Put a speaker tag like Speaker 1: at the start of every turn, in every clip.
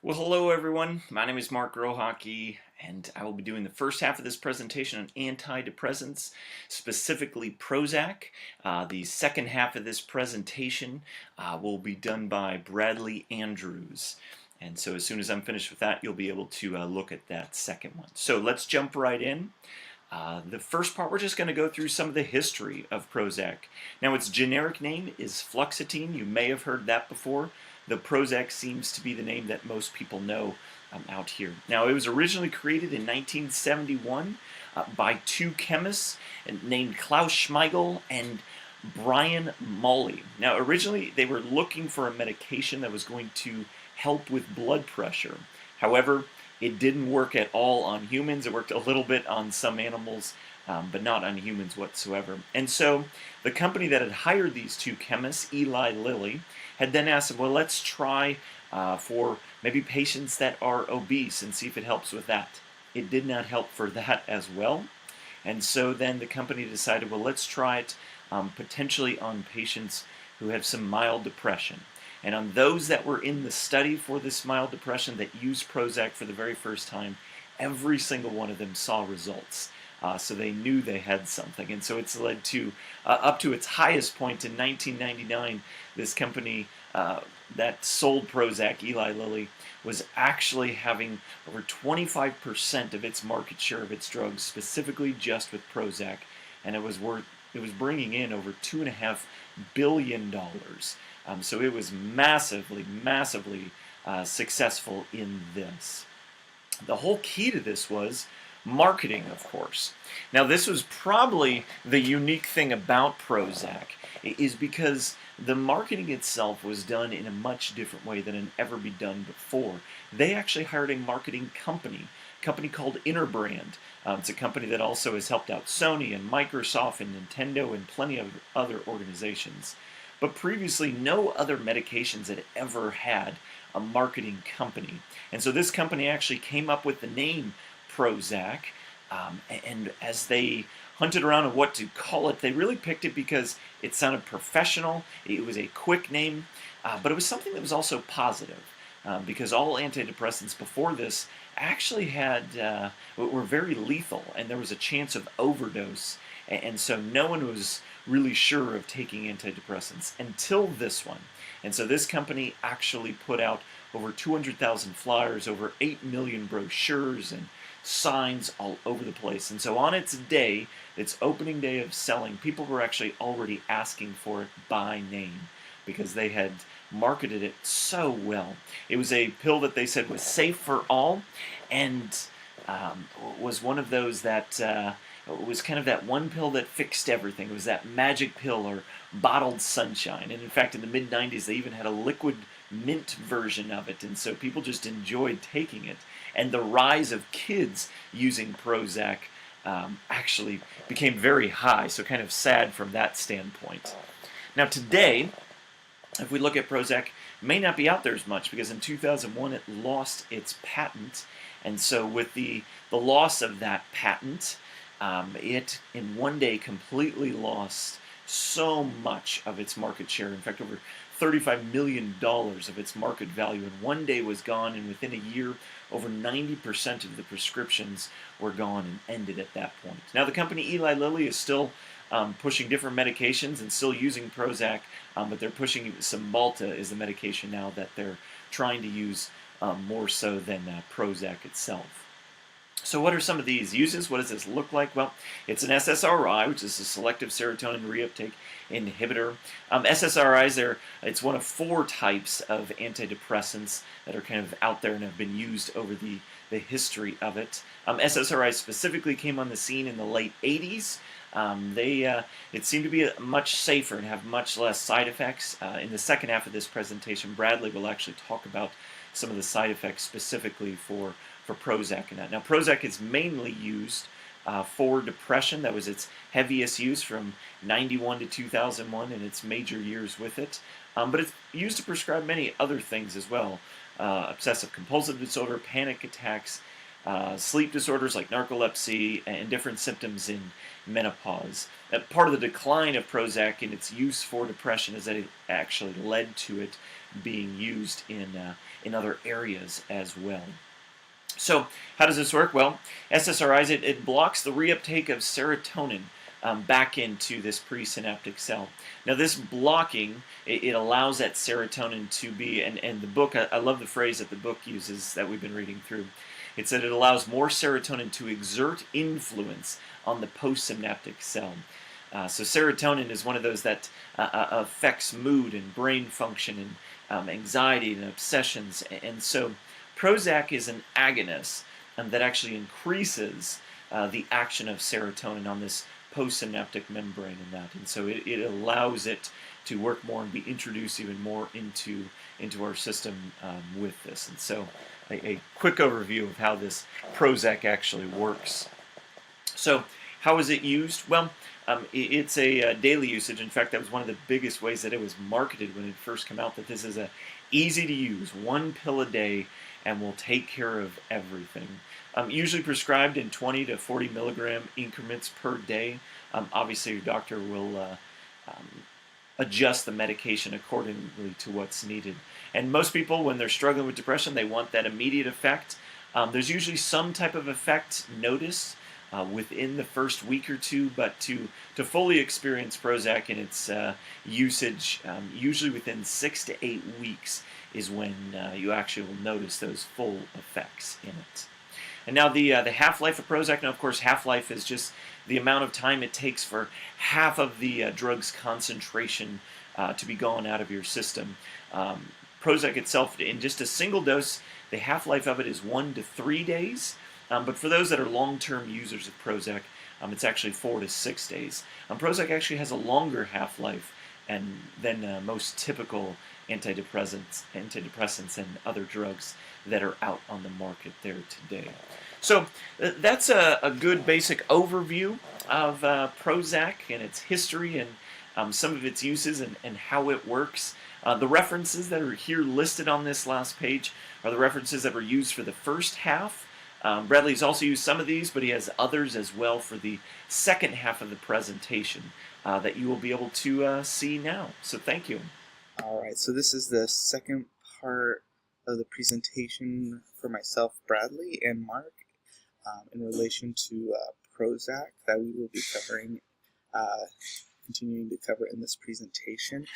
Speaker 1: Well, hello everyone. My name is Mark Grohocky, and I will be doing the first half of this presentation on antidepressants, specifically Prozac. The second half of this presentation will be done by Bradley Andrews. And so as soon as I'm finished with that, you'll be able to look at that second one. So let's jump right in. The first part, we're just going to go through some of the history of Prozac. Now, its generic name is fluoxetine. You may have heard that before. The Prozac seems to be the name that most people know out here. Now, it was originally created in 1971 by two chemists named Klaus Schmeigel and Brian Molly. Now, originally, they were looking for a medication that was going to help with blood pressure. However, it didn't work at all on humans. It worked a little bit on some animals, but not on humans whatsoever. And so the company that had hired these two chemists, Eli Lilly, had then asked them, well, let's try for maybe patients that are obese and see if it helps with that. It did not help for that as well. And so then the company decided, well, let's try it potentially on patients who have some mild depression. And on those that were in the study for this mild depression that used Prozac for the very first time, every single one of them saw results. So they knew they had something. And so it's led to, up to its highest point in 1999, this company that sold Prozac, Eli Lilly, was actually having over 25% of its market share of its drugs, specifically just with Prozac. And it was bringing in over $2.5 billion. So it was massively successful in this. The whole key to this was marketing, of course. Now, this was probably the unique thing about Prozac, is because the marketing itself was done in a much different way than had ever been done before. They actually hired a marketing company called Interbrand. It's a company that also has helped out Sony and Microsoft and Nintendo and plenty of other organizations. But previously, no other medications had ever had a marketing company. And so this company actually came up with the name Prozac, and as they hunted around on what to call it, they really picked it because it sounded professional, it was a quick name, but it was something that was also positive, because all antidepressants before this actually were very lethal, and there was a chance of overdose, and so no one was really sure of taking antidepressants until this one. And so this company actually put out over 200,000 flyers, over 8 million brochures and signs all over the place. And so on its day, its opening day of selling, people were actually already asking for it by name because they had marketed it so well. It was a pill that they said was safe for all, and was one of those that it was kind of that one pill that fixed everything. It was that magic pill or bottled sunshine. And in fact, in the mid-90s, they even had a liquid mint version of it. And so people just enjoyed taking it. And the rise of kids using Prozac actually became very high. So kind of sad from that standpoint. Now today, if we look at Prozac, it may not be out there as much because in 2001 it lost its patent. And so with the loss of that patent, it in one day completely lost so much of its market share. In fact, over $35 million of its market value in one day was gone, and within a year, over 90% of the prescriptions were gone and ended at that point. Now, the company Eli Lilly is still pushing different medications and still using Prozac, but they're pushing Cymbalta is the medication now that they're trying to use more so than Prozac itself. So what are some of these uses? What does this look like? Well, it's an SSRI, which is a selective serotonin reuptake inhibitor. SSRIs, it's one of 4 types of antidepressants that are kind of out there and have been used over the history of it. SSRIs specifically came on the scene in the late 80s. It seemed to be much safer and have much less side effects. In the second half of this presentation, Bradley will actually talk about some of the side effects specifically for Prozac and that. Now, Prozac is mainly used for depression. That was its heaviest use from 91 to 2001 and its major years with it. But it's used to prescribe many other things as well. Obsessive compulsive disorder, panic attacks, sleep disorders like narcolepsy, and different symptoms in menopause. Part of the decline of Prozac in its use for depression is that it actually led to it being used in in other areas as well. So how does this work? Well, SSRIs, it blocks the reuptake of serotonin back into this presynaptic cell. Now this blocking, it allows that serotonin to be, and the book, I love the phrase that the book uses that we've been reading through. It said it allows more serotonin to exert influence on the postsynaptic cell. So serotonin is one of those that affects mood and brain function and anxiety and obsessions. And so Prozac is an agonist that actually increases the action of serotonin on this postsynaptic membrane and that. And so it allows it to work more and be introduced even more into our system with this. And so a quick overview of how this Prozac actually works. So how is it used? Well, it's a daily usage. In fact, that was one of the biggest ways that it was marketed when it first came out, that this is a easy to use, 1 pill a day, and will take care of everything. Usually prescribed in 20 to 40 milligram increments per day. Obviously, your doctor will adjust the medication accordingly to what's needed. And most people, when they're struggling with depression, they want that immediate effect. There's usually some type of effect noticed within the first week or two, but to fully experience Prozac in its usage, usually within 6 to 8 weeks is when you actually will notice those full effects in it. And now the half-life of Prozac, now of course half-life is just the amount of time it takes for half of the drug's concentration to be gone out of your system. Prozac itself, in just a single dose, the half-life of it is 1 to 3 days. But for those that are long-term users of Prozac, it's actually 4 to 6 days. Prozac actually has a longer half-life than most typical antidepressants and other drugs that are out on the market there today. So that's a good basic overview of Prozac and its history and some of its uses and how it works. The references that are here listed on this last page are the references that were used for the first half. Bradley's also used some of these, but he has others as well for the second half of the presentation that you will be able to see now. So thank you.
Speaker 2: All right, so this is the second part of the presentation for myself, Bradley, and Mark in relation to Prozac that we will be covering, continuing to cover in this presentation.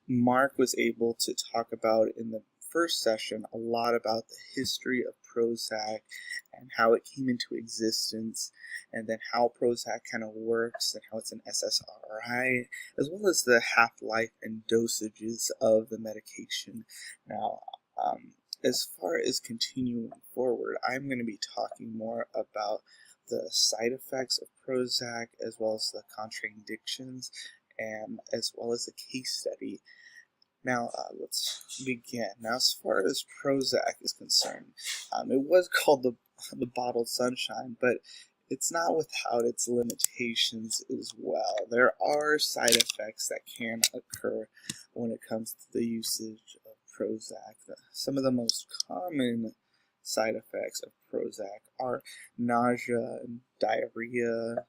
Speaker 2: Mark was able to talk about in the first session a lot about the history of Prozac and how it came into existence, and then how Prozac kind of works and how it's an SSRI, as well as the half-life and dosages of the medication. Now, as far as continuing forward, I'm going to be talking more about the side effects of Prozac, as well as the contraindications, and as well as a case study. Now, let's begin. Now, as far as Prozac is concerned, it was called the bottled sunshine, but it's not without its limitations as well. There are side effects that can occur when it comes to the usage of Prozac. Some of the most common side effects of Prozac are nausea and diarrhea,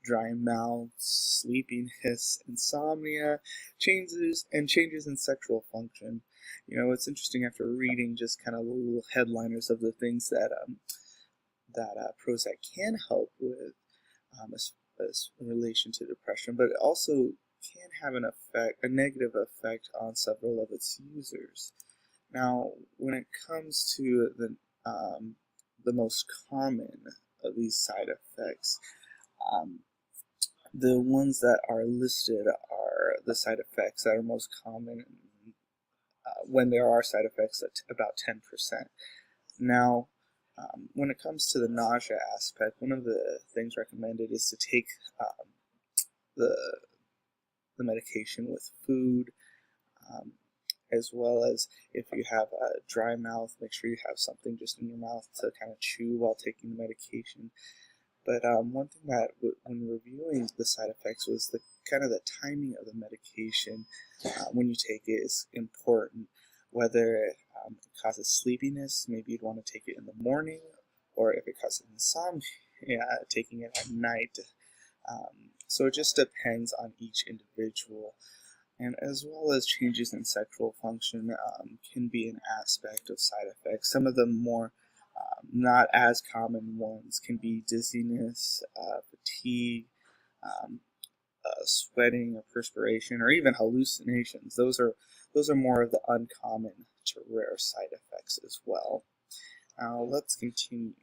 Speaker 2: dry mouth, sleepiness, insomnia, changes in sexual function. You know, it's interesting after reading just kind of little headliners of the things that Prozac can help with as in relation to depression, but it also can have a negative effect on several of its users. Now, when it comes to the most common of these side effects, the ones that are listed are the side effects that are most common when there are side effects at about 10%. Now, when it comes to the nausea aspect, one of the things recommended is to take the medication with food, as well as if you have a dry mouth, make sure you have something just in your mouth to kind of chew while taking the medication. But one thing that, when reviewing the side effects, was the kind of the timing of the medication when you take it is important. Whether it causes sleepiness, maybe you'd want to take it in the morning, or if it causes insomnia, taking it at night. So it just depends on each individual. And as well as changes in sexual function can be an aspect of side effects. Some of the more not as common ones can be dizziness, fatigue, um, sweating or perspiration, or even hallucinations. Those are more of the uncommon to rare side effects as well. Now let's continue.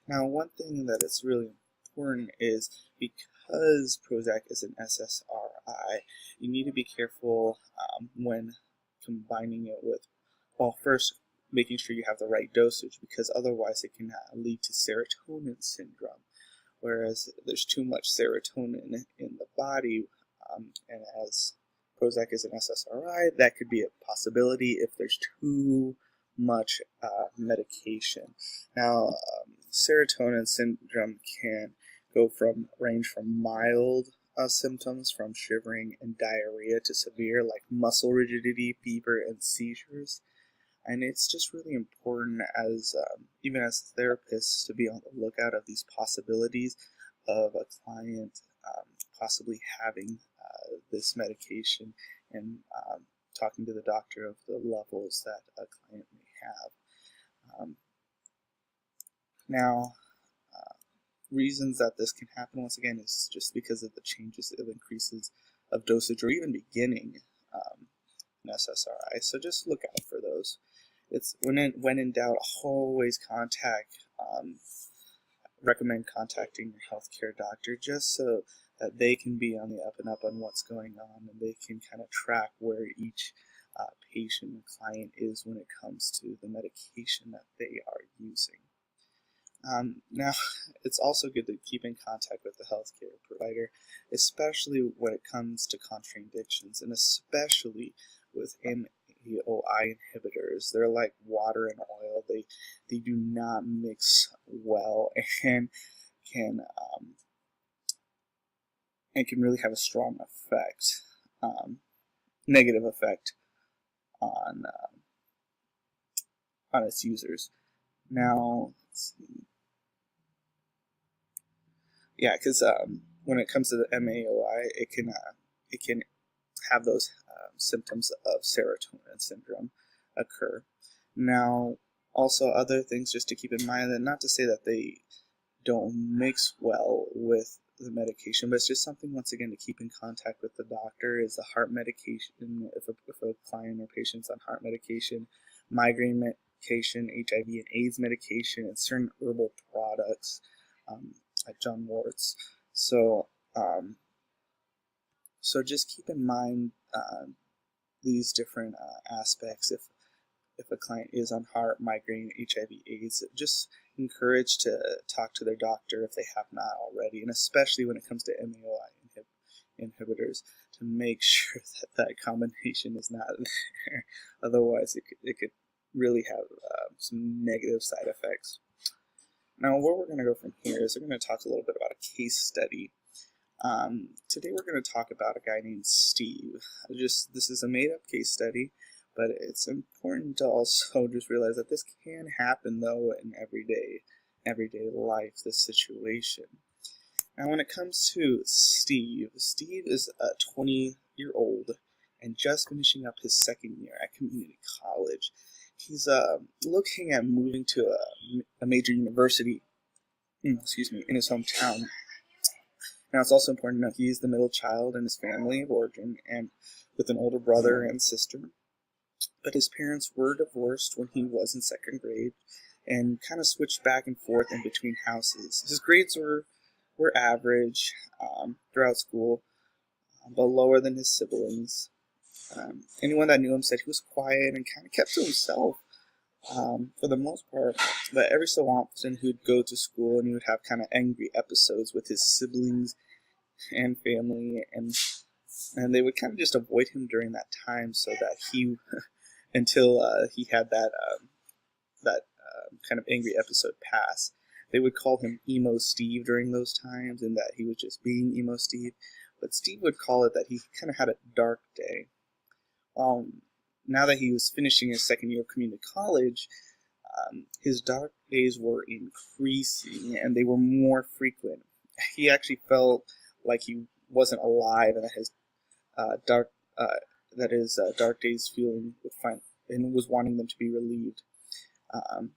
Speaker 2: Now one thing that is really important is because Prozac is an SSRI, you need to be careful when combining it with, well, first making sure you have the right dosage, because otherwise it can lead to serotonin syndrome, whereas there's too much serotonin in the body, and as Prozac is an SSRI, that could be a possibility if there's too much medication. Now, serotonin syndrome can range from mild symptoms from shivering and diarrhea to severe, like muscle rigidity, fever, and seizures. And it's just really important, as even as therapists, to be on the lookout of these possibilities of a client possibly having this medication, and talking to the doctor of the levels that a client may have. Now, reasons that this can happen, once again, is just because of the changes of increases of dosage or even beginning an SSRI. So just look out for those. It's when in doubt, always recommend contacting your healthcare doctor, just so that they can be on the up and up on what's going on, and they can kind of track where each patient and client is when it comes to the medication that they are using. Now, it's also good to keep in contact with the healthcare provider, especially when it comes to contraindications, and especially with MAOI inhibitors. They're like water and oil. They do not mix well, and can really have a strong effect, negative effect on its users. Now, let's see. Yeah, because when it comes to the MAOI, it can have those symptoms of serotonin syndrome occur. Now, also other things just to keep in mind, and not to say that they don't mix well with the medication, but it's just something, once again, to keep in contact with the doctor, is the heart medication. If a client or patient's on heart medication, migraine medication, HIV and AIDS medication, and certain herbal products, like John Wart's. So just keep in mind these different aspects. If a client is on heart, migraine, HIV, AIDS, just encourage to talk to their doctor if they have not already, and especially when it comes to MAOI inhibitors, to make sure that combination is not there. Otherwise, it could really have some negative side effects. Now, where we're going to go from here is we're going to talk a little bit about a case study. Today we're going to talk about a guy named Steve. This is a made-up case study, but it's important to also just realize that this can happen, though, in everyday life, this situation. Now, when it comes to Steve is a 20-year-old and just finishing up his second year at community college. He's looking at moving to a major university, in his hometown. Now, it's also important to note he is the middle child in his family of origin, and with an older brother and sister. But his parents were divorced when he was in second grade, and kind of switched back and forth in between houses. His grades were average throughout school, but lower than his siblings. Anyone that knew him said he was quiet and kind of kept to himself for the most part, but every so often he would go to school and he would have kind of angry episodes with his siblings and family, and they would kind of just avoid him during that time, so that he until he had that kind of angry episode pass. They would call him Emo Steve during those times, and that he was just being Emo Steve. But Steve would call it that he kind of had a dark day. Now that he was finishing his second year of community college, his dark days were increasing, and they were more frequent. He actually felt like he wasn't alive, and that his dark that his dark days feeling would find, and was wanting them to be relieved. Um,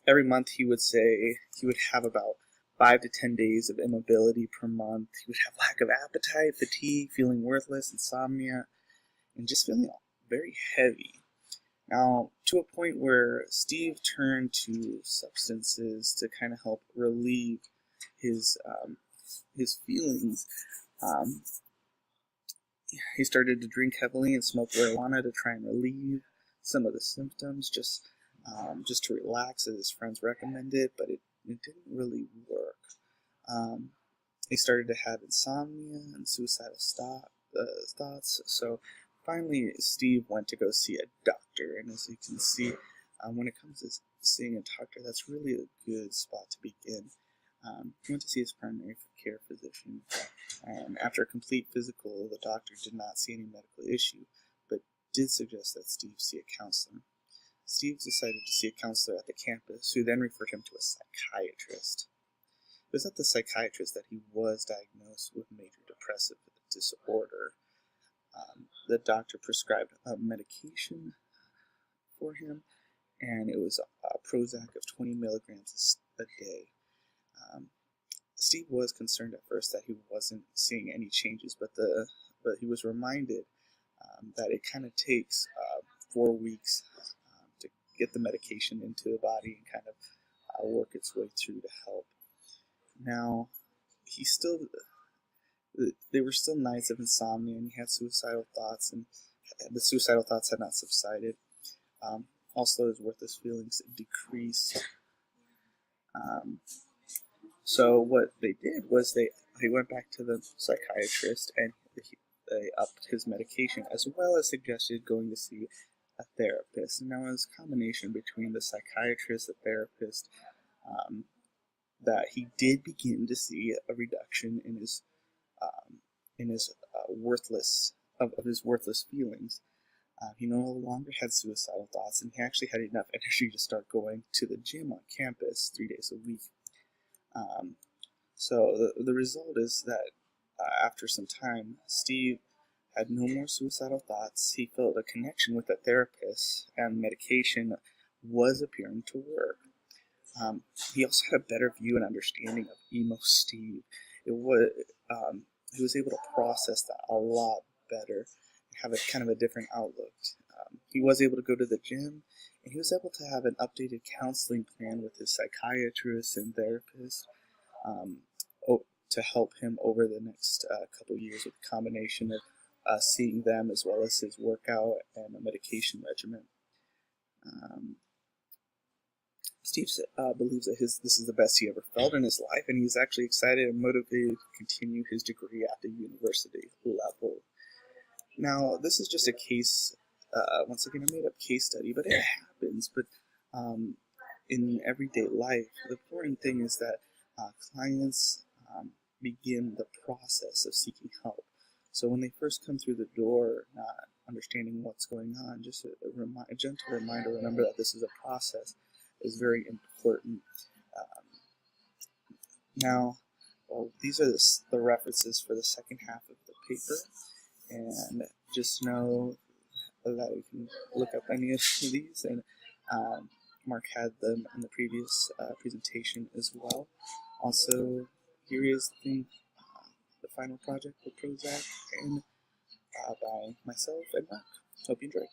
Speaker 2: every month he would say he would have about 5 to 10 days of immobility per month. He would have lack of appetite, fatigue, feeling worthless, insomnia, and just feeling very heavy. Now, to a point where Steve turned to substances to kind of help relieve his his feelings. Um, he started to drink heavily and smoke marijuana to try and relieve some of the symptoms, just to relax, as his friends recommended, but it didn't really work. Um, he started to have insomnia and suicidal thoughts. So finally, Steve went to go see a doctor, and as you can see, when it comes to seeing a doctor, that's really a good spot to begin. He went to see his primary care physician, and after a complete physical, the doctor did not see any medical issue, but did suggest that Steve see a counselor. Steve decided to see a counselor at the campus, who then referred him to a psychiatrist. It was at the psychiatrist that he was diagnosed with major depressive disorder. The doctor prescribed a medication for him, and it was a Prozac of 20 milligrams a day. Steve was concerned at first that he wasn't seeing any changes, but he was reminded that it kind of takes 4 weeks to get the medication into the body and kind of work its way through to help. Now, there were still nights of insomnia, and he had suicidal thoughts, and the suicidal thoughts had not subsided. Also, his worthless feelings decreased. So what they did was they went back to the psychiatrist, and they upped his medication, as well as suggested going to see a therapist. Now, it was a combination between the psychiatrist, the therapist, that he did begin to see a reduction in his his worthless feelings. He no longer had suicidal thoughts, and he actually had enough energy to start going to the gym on campus 3 days a week. So the result is that after some time, Steve had no more suicidal thoughts. He felt a connection with the therapist, and medication was appearing to work. He also had a better view and understanding of emo Steve. He was able to process that a lot better and have a kind of a different outlook. He was able to go to the gym, and he was able to have an updated counseling plan with his psychiatrist and therapist to help him over the next couple years, with a combination of seeing them as well as his workout and a medication regimen. Steve believes that this is the best he ever felt in his life, and he's actually excited and motivated to continue his degree at the university level. Now, this is just a case, once again, a made-up case study, but it happens. But in everyday life, the important thing is that clients begin the process of seeking help. So when they first come through the door, not understanding what's going on, just a gentle reminder, remember that this is a process, is very important. Now, these are the references for the second half of the paper, and just know that you can look up any of these, and Mark had them in the previous presentation as well. Also, here is the final project for Prozac, and by myself and Mark. Hope you enjoyed.